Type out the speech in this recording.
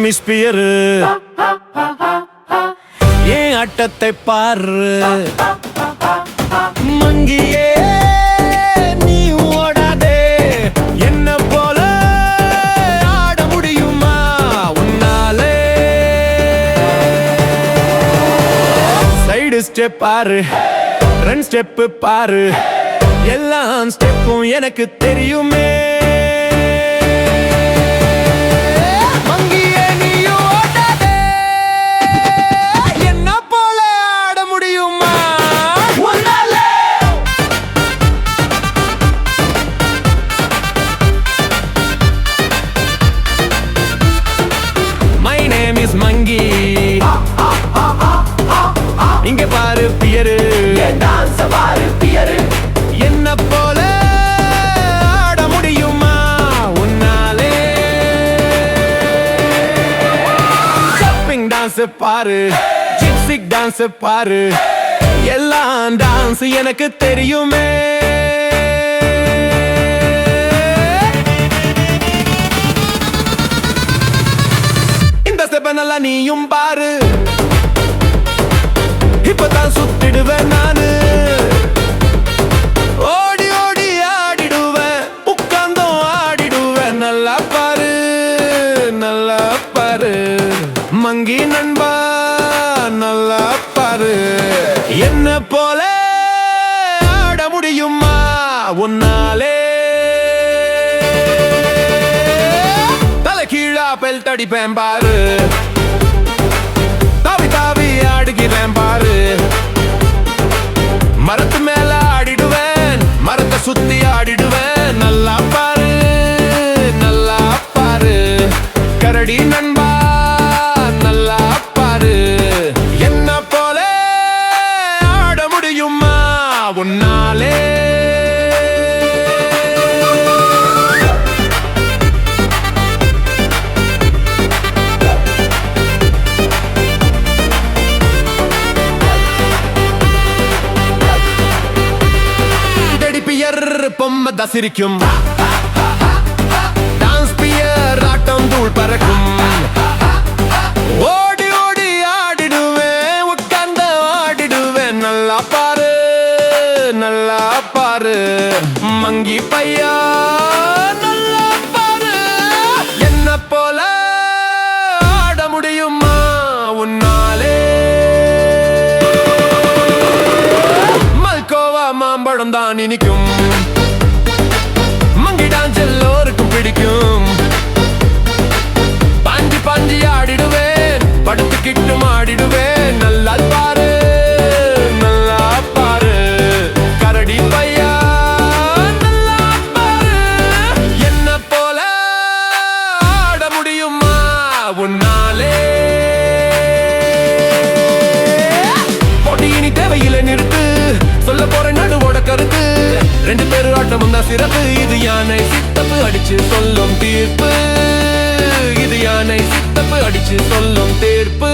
hemisphere ஏன் ஆட்டத்தை பாரு மங்கியே நீ ஓடாதே என்ன போல ஆட முடியுமா உன்னாலே சைடு ஸ்டெப் பாரு ரன் ஸ்டெப் பாரு எல்லாம் ஸ்டெப்பும் எனக்கு தெரியுமே மங்கி இங்க பாரு பியரு பாரு பியரு என்ன போல ஆட முடியுமா உன்னாலே ஜம்பிங் டான்ஸ் பாரு ஜிப்சிக் டான்ஸ் பாரு எல்லாம் டான்ஸ் எனக்கு தெரியுமே நல்லா நீயும் பாரு இப்பதான் சுத்திடுவேன் நானு ஓடி ஓடி ஆடிடுவேன் உட்கார்ந்தும் ஆடிடுவேன் நல்லா பாரு மங்கி நண்பா நல்லா பாரு என்ன போல ஆட முடியுமா உன்னாலே தலை கீழா பெல்ட் அடிப்பேன் பாரு தாவி தாவி ஆடுகிறேன் பாரு மரத்து மேல ஆடிடுவேன் மரத்தை சுத்தி ஆடிடுவேன் நல்லா பாரு கரடி நண்பா நல்லா பாரு என்ன போல ஆட முடியுமா உன்னாலே பொம்மை தசிரிக்கும் டான்ஸ் பியர் ஆட்டம் தூள் பறக்கும் ஓடி ஓடி ஆடிடுவேன் உட்கார்ந்து ஆடிடுவேன் நல்லா பாரு மங்கி பையா நல்லா பாரு என்ன போல ஆட முடியுமா உன்னாலே மல்கோவா மாம்பழம் தான் இனிக்கும் எல்லோருக்கும் பிடிக்கும் பாஞ்சி பாஞ்சி ஆடிடுவேன் படுத்துக்கிட்டும் ஆடிடுவேன் நல்லா பாரு கரடி பையா நல்லா பாரு என்ன போல ஆட முடியுமா உன்னாலே போட்டி இனி தேவையில்லை நிறுத்து சொல்ல போற நடுவோட கருத்து ரெண்டு பேரு ஆட்டமும் தான் சிறப்பு இது யானை சித்தப்பு அடிச்சு சொல்லும் தீர்ப்பு இது யானை சித்தப்பு அடிச்சு சொல்லும் தீர்ப்பு